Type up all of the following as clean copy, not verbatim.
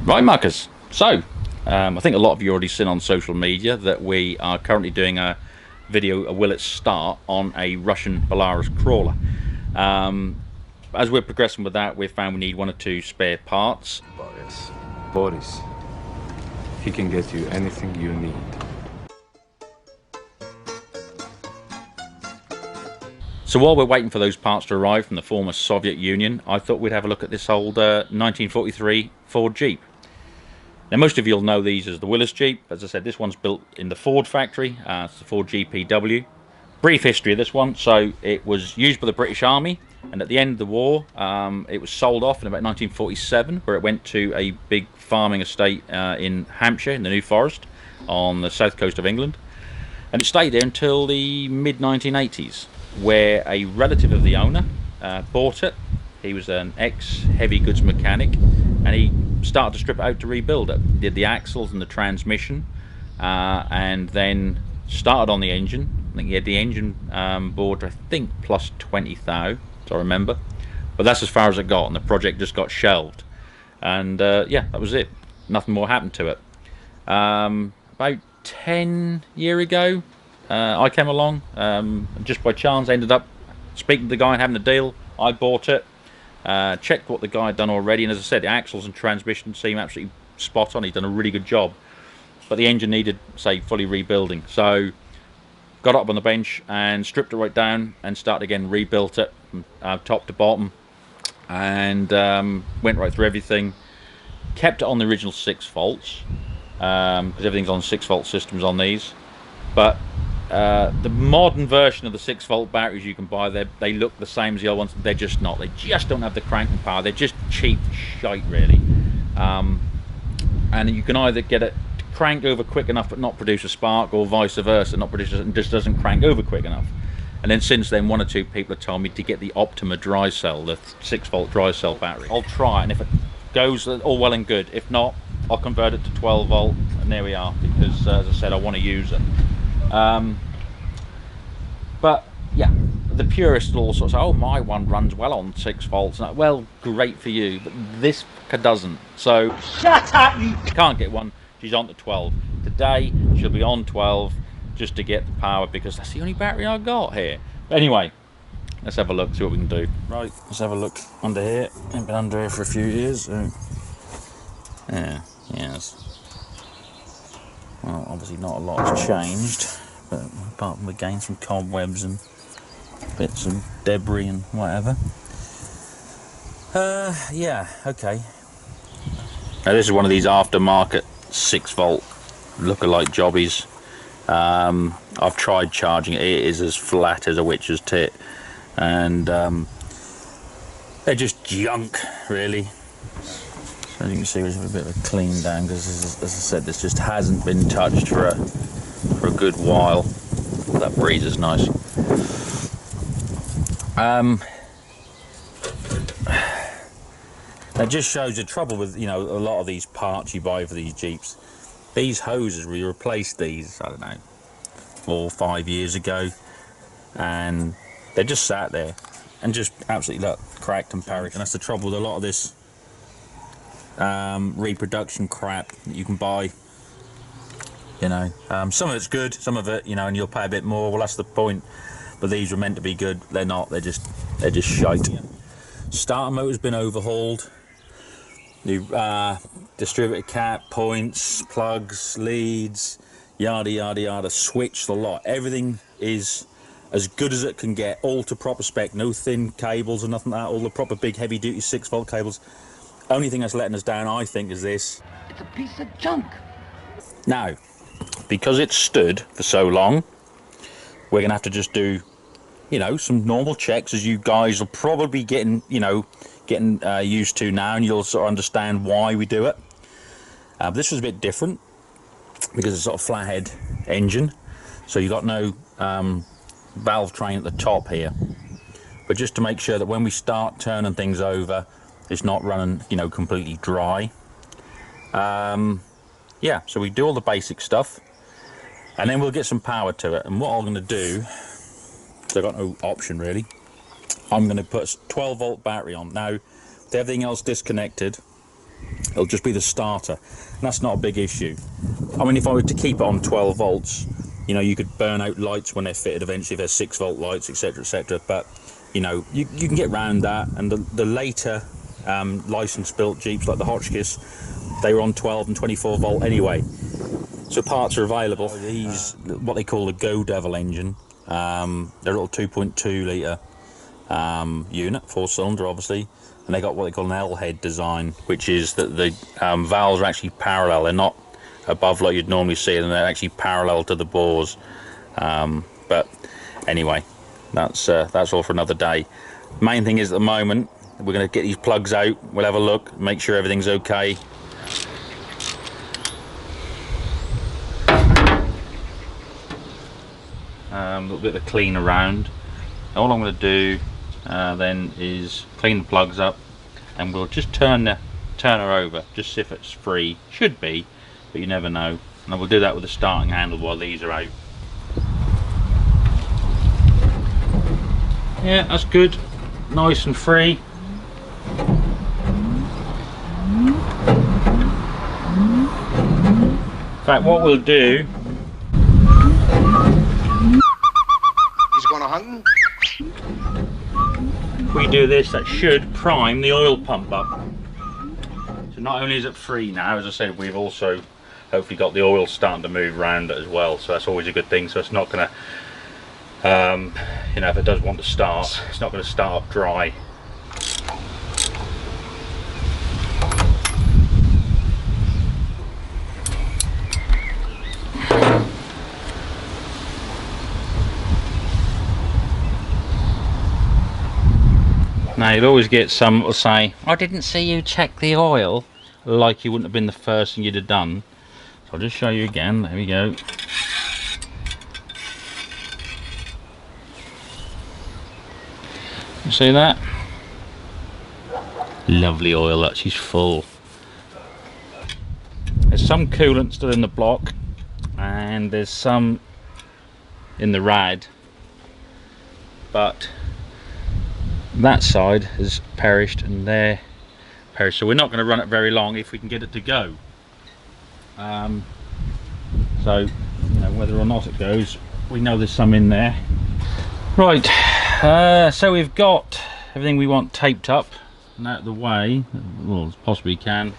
Right, Muckers. So, I think a lot of you already seen on social media that we are currently doing a video, a Willys start on a Russian Belarus crawler. As we're progressing with that, we've found we need 1 or 2 spare parts. Boris, he can get you anything you need. So while we're waiting for those parts to arrive from the former Soviet Union, I thought we'd have a look at this old 1943 Ford Jeep. Now, most of you will know these as the Willys Jeep. As I said, this one's built in the Ford factory. It's the Ford GPW. Brief history of this one. So it was used by the British Army, and at the end of the war, it was sold off in about 1947, where it went to a big farming estate in Hampshire, in the New Forest, on the south coast of England. And it stayed there until the mid-1980s, where a relative of the owner bought it. He was an ex-heavy goods mechanic, and he started to strip it out to rebuild it. Did the axles and the transmission, and then started on the engine. I think he had the engine board, I think, plus 20,000, as I remember. But that's as far as it got, and the project just got shelved. And yeah, that was it. Nothing more happened to it. About 10 years ago, I came along, just by chance, ended up speaking to the guy and having a deal. I bought it. Checked what the guy had done already, and as I said, the axles and transmission seem absolutely spot on. He'd done a really good job, but the engine needed, say, fully rebuilding. So got up on the bench and stripped it right down and started again, rebuilt it from top to bottom, and went right through everything. Kept it on the original 6 volts because everything's on 6 volt systems on these, but the modern version of the 6 volt batteries you can buy, they look the same as the old ones. They're just not. They just don't have the cranking power. They're just cheap shite, really. And you can either get it to crank over quick enough but not produce a spark, or vice versa, not produce it and just doesn't crank over quick enough. And then since then, 1 or 2 people have told me to get the Optima dry cell, the 6 volt dry cell battery. I'll try it, and if it goes, all well and good. If not, I'll convert it to 12 volt, and there we are, because as I said, I want to use it. But yeah, the purists will all sort of say, oh, my one runs well on 6 volts. And well, great for you, but this doesn't. So shut up, you can't get one. She's on to 12 today. She'll be on 12 just to get the power, because that's the only battery I got here. But anyway, let's have a look, see what we can do. Right, let's have a look under here. I've been under here for a few years, so yeah, yes. Well, obviously not a lot has changed, but apart from we gained some cobwebs and bits of debris and whatever. Yeah, okay. Now this is one of these aftermarket 6 volt lookalike jobbies. I've tried charging it. It is as flat as a witch's tit, and they're just junk, really. As you can see, we've a bit of a clean down, because as I said, this just hasn't been touched for a good while. That breeze is nice. That just shows the trouble with, you know, a lot of these parts you buy for these Jeeps. These hoses, we replaced these, I don't know, 4 or 5 years ago, and they just sat there and just absolutely, look, cracked and perished. And that's the trouble with a lot of this reproduction crap that you can buy. You know, some of it's good, some of it, you know, and you'll pay a bit more. Well, that's the point. But these were meant to be good. They're not. They're just shite. Starter motor's been overhauled. New distributor cap, points, plugs, leads, yada yada yada. Switch, the lot. Everything is as good as it can get. All to proper spec. No thin cables or nothing like that. All the proper big heavy duty 6 volt cables. Only thing that's letting us down, I think, is this. It's a piece of junk. Now, because it's stood for so long, we're going to have to just do, you know, some normal checks, as you guys will probably be getting used to now, and you'll sort of understand why we do it. This was a bit different, because it's sort of flathead engine, so you've got no valve train at the top here. But just to make sure that when we start turning things over, it's not running, you know, completely dry. Yeah, so we do all the basic stuff, and then we'll get some power to it. And what I'm going to do, so I've got no option really, I'm going to put a 12 volt battery on. Now, with everything else disconnected, It'll just be the starter, and that's not a big issue. I mean, if I were to keep it on 12 volts, you know, you could burn out lights when they're fitted eventually if they're 6-volt lights, etc, etc. But you know, you can get around that. And the later license built Jeeps like the Hotchkiss, they were on 12 and 24 volt anyway, so parts are available. These, what they call the Go Devil engine, they're a little 2.2 litre unit, 4-cylinder obviously, and they got what they call an L-head design, which is that the valves are actually parallel. They're not above like you'd normally see, and they're actually parallel to the bores. But anyway, that's all for another day. Main thing is, at the moment, we're going to get these plugs out. We'll have a look, make sure everything's okay. A little bit of clean around. All I'm going to do then is clean the plugs up, and we'll just turn her over, just see if it's free. Should be, but you never know. And we'll do that with the starting handle while these are out. Yeah, that's good, nice and free. In fact, what we'll do, he's going hunting. If we do this, that should prime the oil pump up. So not only is it free now, as I said, we've also hopefully got the oil starting to move around it as well, so that's always a good thing. So it's not going to, you know, if it does want to start, it's not going to start up dry. Now you'll always get some that will say, I didn't see you check the oil, like you wouldn't have been the first thing you'd have done. So I'll just show you again. There we go. You see that? Lovely oil, that she's full. There's some coolant still in the block, and there's some in the rad, but that side has perished and there perished, so we're not going to run it very long if we can get it to go. So you know, whether or not it goes, we know there's some in there. Right, so we've got everything we want taped up and out of the way, well, as possibly can.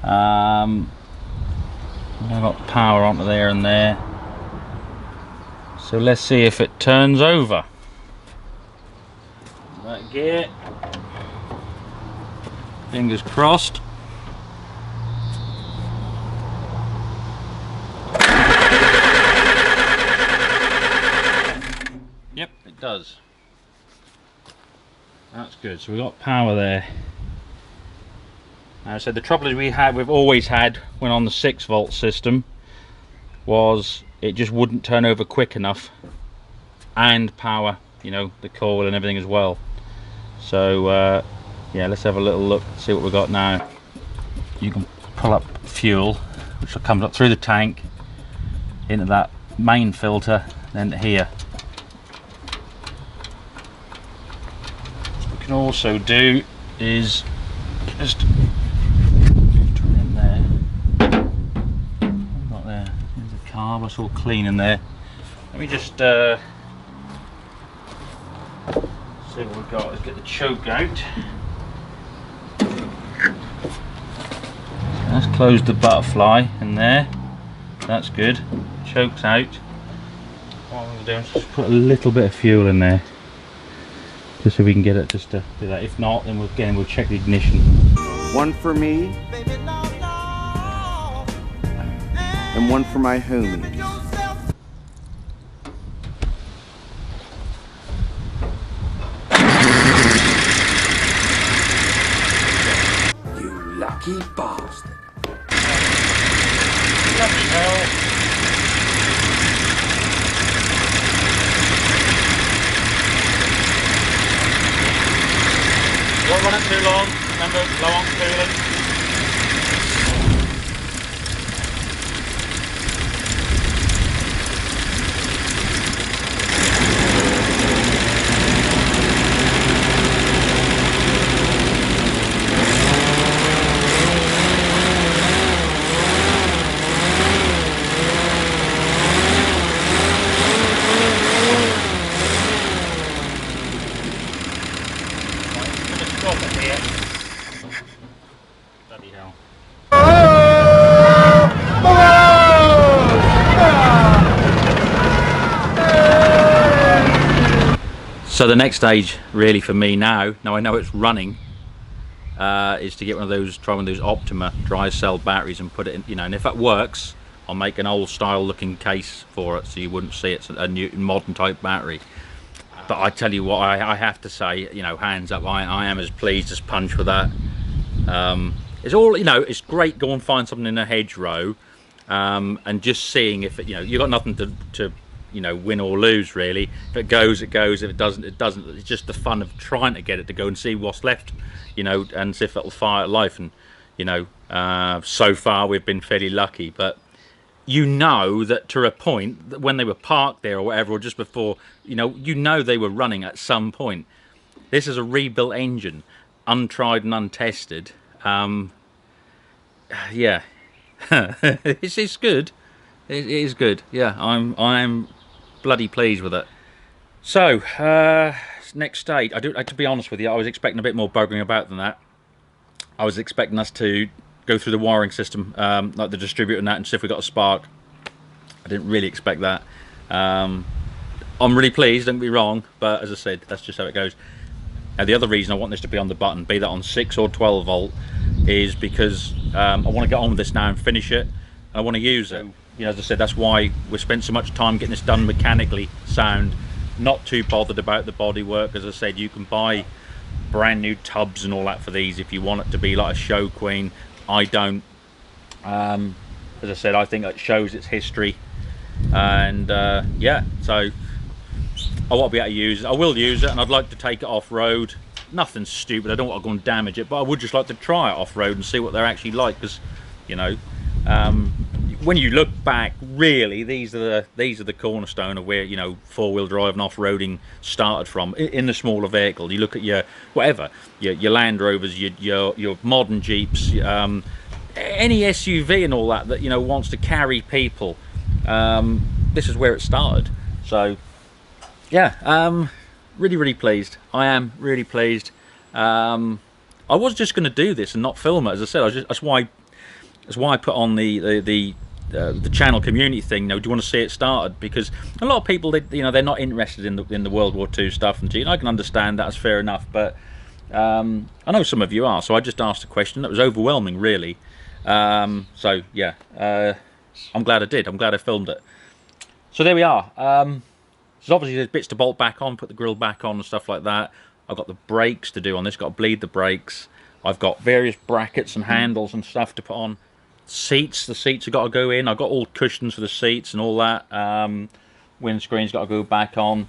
I've got power onto there and there, so let's see if it turns over. That gear, fingers crossed. Yep, it does. That's good. So we've got power there. So the trouble is we've always had when on the 6-volt system was it just wouldn't turn over quick enough, and power, you know, the coil and everything as well. So yeah, let's have a little look, see what we've got now. You can pull up fuel, which comes up through the tank into that main filter, then to here. What we can also do is just turn in there. Not there. There's the carb. It's all clean in there. Let me just see what we've got. Let's get the choke out. Let's close the butterfly in there. That's good. Choke's out. What I'm going to do is just put a little bit of fuel in there, just so we can get it just to do that. If not, then we'll check the ignition. One for me, and one for my homies. Lucky bastard. Bloody hell. Don't run it too long. Remember, low on coolant. here. Bloody hell. So the next stage really for me now I know it's running, is to get try one of those Optima dry cell batteries and put it in, you know, and if that works, I'll make an old style looking case for it so you wouldn't see it's a new modern type battery. But I tell you what, I have to say, you know, hands up, I am as pleased as punch with that. It's all, you know, it's great go and find something in a hedgerow, and just seeing if it, you know, you've got nothing to you know, win or lose really. If it goes, it goes. If it doesn't, it doesn't. It's just the fun of trying to get it to go and see what's left, you know, and see if it'll fire at life. And you know, so far we've been fairly lucky, but you know that to a point that when they were parked there or whatever, or just before, you know they were running at some point. This is a rebuilt engine, untried and untested. Yeah, it's good. It is good. Yeah, I'm bloody pleased with it. So next stage, to be honest with you, I was expecting a bit more buggering about than that. I was expecting us to go through the wiring system, like the distributor and that, and see if we got a spark. I didn't really expect that. I'm really pleased, don't get me wrong, but as I said, that's just how it goes. Now the other reason I want this to be on the button, be that on 6 or 12 volt, is because I want to get on with this now and finish it, and I want to use it. You know, as I said, that's why we spent so much time getting this done mechanically sound. Not too bothered about the body work. As I said, you can buy brand new tubs and all that for these if you want it to be like a show queen. I don't. As I said, I think it shows its history, and yeah, so I want to be able to use it. I will use it, and I'd like to take it off-road. Nothing stupid, I don't want to go and damage it, but I would just like to try it off-road and see what they're actually like, because you know, when you look back, really, these are the cornerstone of where, you know, four-wheel drive and off-roading started from. In the smaller vehicle, you look at your whatever, your Land Rovers, your modern Jeeps, any SUV and all that you know wants to carry people. This is where it started. So yeah, really pleased. I am really pleased. I was just going to do this and not film it, as I said. That's why I put on the channel community thing. You know, do you want to see it started? Because a lot of people, they're not interested in the World War II stuff, and I can understand that. That's fair enough. But I know some of you are, so I just asked a question that was overwhelming, really. So yeah, I'm glad I did. I'm glad I filmed it. So there we are. So obviously there's bits to bolt back on, put the grill back on and stuff like that. I've got the brakes to do on this. Got to bleed the brakes. I've got various brackets and handles and stuff to put on. Seats, the seats have got to go in. I've got all cushions for the seats and all that. Windscreen's got to go back on.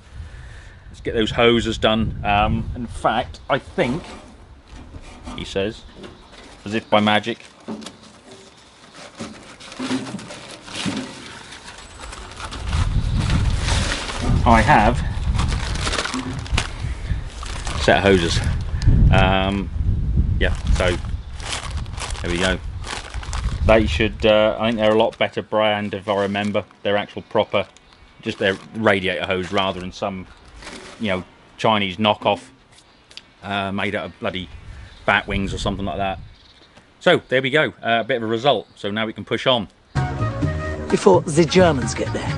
Let's get those hoses done. In fact, I think, he says, as if by magic, I have a set of hoses. Yeah, so there we go. They should, I think they're a lot better brand if I remember. They're actual proper, just their radiator hose rather than some, you know, Chinese knockoff made out of bloody bat wings or something like that. So there we go, a bit of a result. So now we can push on. Before the Germans get there.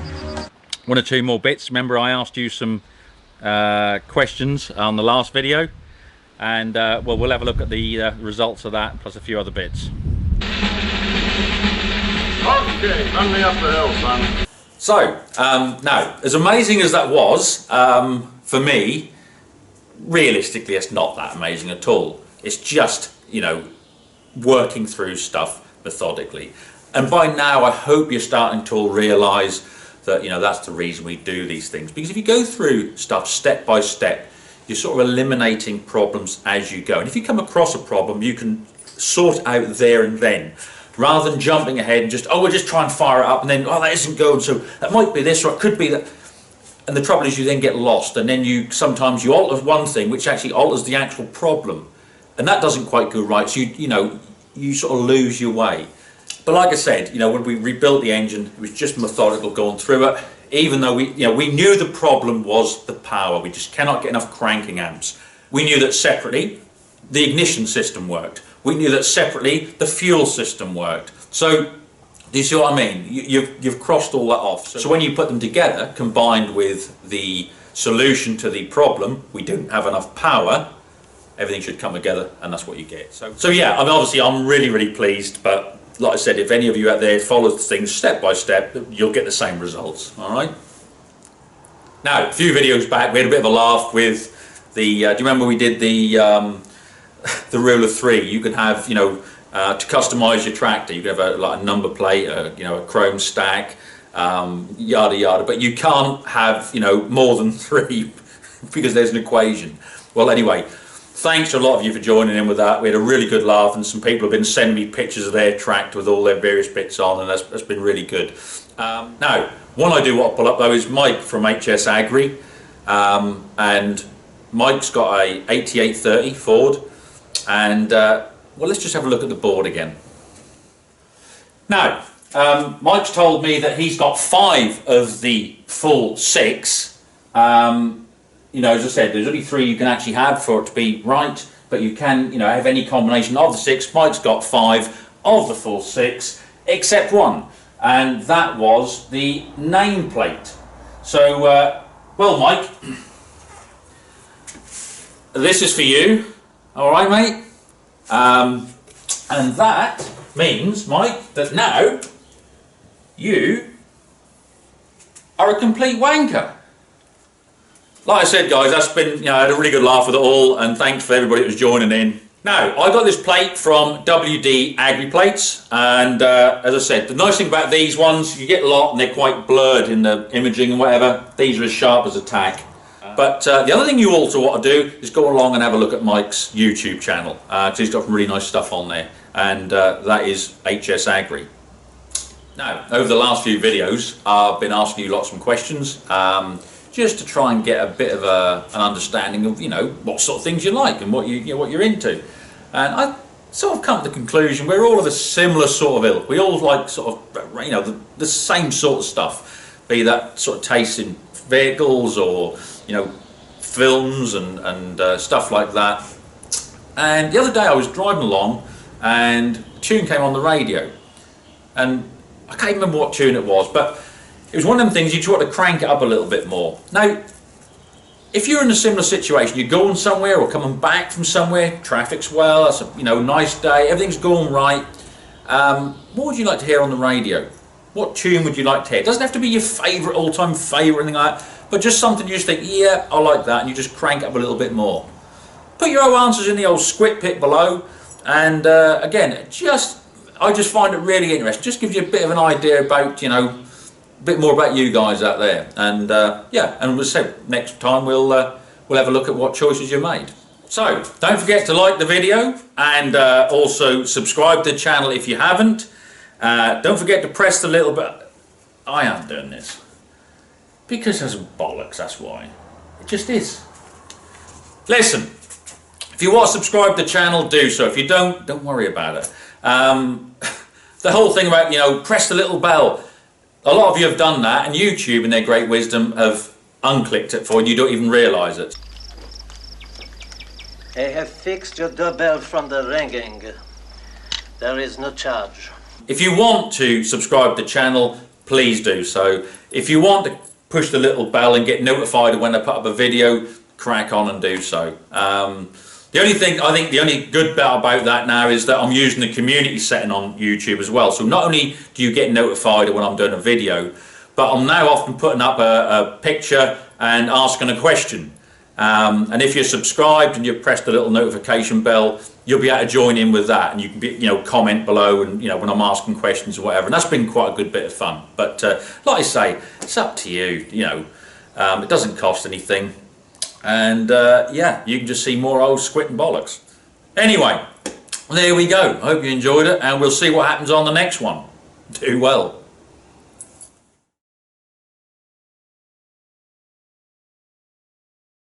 One or two more bits. Remember I asked you some questions on the last video, and well, we'll have a look at the results of that plus a few other bits. Okay, run me up the hill, son. So now, as amazing as that was, for me, realistically it's not that amazing at all. It's just, you know, working through stuff methodically, and by now I hope you're starting to all realise that, you know, that's the reason we do these things, because if you go through stuff step by step, you're sort of eliminating problems as you go, and if you come across a problem you can sort it out there and then, rather than jumping ahead and just, oh, we'll just try and fire it up, and then, oh, that isn't good, so that might be this, or it could be that. And the trouble is you then get lost, and then sometimes you alter one thing which actually alters the actual problem, and that doesn't quite go right, so you know, you sort of lose your way. But like I said, you know, when we rebuilt the engine, it was just methodical going through it, even though we knew the problem was the power. We just cannot get enough cranking amps. We knew that separately the ignition system worked. We knew that separately the fuel system worked. So, do you see what I mean? You've crossed all that off. So when you put them together, combined with the solution to the problem, we didn't have enough power, everything should come together, and that's what you get. So yeah, I mean, obviously I'm really pleased, but like I said, if any of you out there follow things step by step, you'll get the same results, all right? Now, a few videos back, we had a bit of a laugh with the, do you remember we did the rule of 3? You can have, you know, to customize your tractor, you can have like a number plate, you know, a chrome stack, yada yada, but you can't have, you know, more than 3 because there's an equation. Well, anyway, thanks to a lot of you for joining in with that. We had a really good laugh, and some people have been sending me pictures of their tractor with all their various bits on, and that's been really good. Now, one I do want to pull up though is Mike from HS Agri, and Mike's got a 8830 Ford, and well, let's just have a look at the board again. Now, Mike's told me that he's got 5 of the full 6. You know, as I said, there's only 3 you can actually have for it to be right, but you can, you know, have any combination of the 6. Mike's got 5 of the full 6, except one, and that was the nameplate. So, well, Mike, this is for you, all right, mate? And that means, Mike, that now you are a complete wanker. Like I said, guys, that's been, you know, I had a really good laugh with it all, and thanks for everybody that was joining in. Now, I got this plate from WD Agri Plates, and as I said, the nice thing about these ones, you get a lot and they're quite blurred in the imaging and whatever. These are as sharp as a tack. But the other thing you also want to do is go along and have a look at Mike's YouTube channel, because he's got some really nice stuff on there, and that is HS Agri. Now, over the last few videos, I've been asking you lots of questions, just to try and get a bit of an understanding of, you know, what sort of things you like and what what you're into. And I sort of come to the conclusion we're all of a similar sort of ilk. We all like sort of, you know, the same sort of stuff, be that sort of taste in vehicles or, you know, films and stuff like that. And the other day I was driving along and a tune came on the radio, and I can't remember what tune it was, but it was one of them things you try to crank it up a little bit more. Now, if you're in a similar situation, you're going somewhere or coming back from somewhere, traffic's well, it's a, you know, nice day, everything's going right, what would you like to hear on the radio? What tune would you like to hear? It doesn't have to be your favourite, all-time favourite or anything like that, but just something you just think, yeah, I like that, and you just crank it up a little bit more. Put your old answers in the old squid pit below, and again, I just find it really interesting. Just gives you a bit of an idea about, you know, a bit more about you guys out there, and yeah, and we'll say next time we'll have a look at what choices you made. So don't forget to like the video, and also subscribe to the channel if you haven't. Don't forget to press the little bit. I am doing this because there's bollocks, that's why. It just is. Listen, if you want to subscribe to the channel, do so. If you don't worry about it. The whole thing about, you know, press the little bell, a lot of you have done that, and YouTube in their great wisdom have unclicked it for you and you don't even realise it. I have fixed your doorbell from the ringing. There is no charge. If you want to subscribe to the channel, please do so. If you want to push the little bell and get notified when I put up a video, crack on and do so. The only thing, I think the only good bit about that now is that I'm using the community setting on YouTube as well. So not only do you get notified when I'm doing a video, but I'm now often putting up a picture and asking a question. And if you're subscribed and you've pressed the little notification bell, you'll be able to join in with that, and you can be, you know, comment below, and you know, when I'm asking questions or whatever. And that's been quite a good bit of fun. But like I say, it's up to you. You know, it doesn't cost anything. And yeah, you can just see more old squit and bollocks. Anyway, there we go. I hope you enjoyed it, and we'll see what happens on the next one. Do well.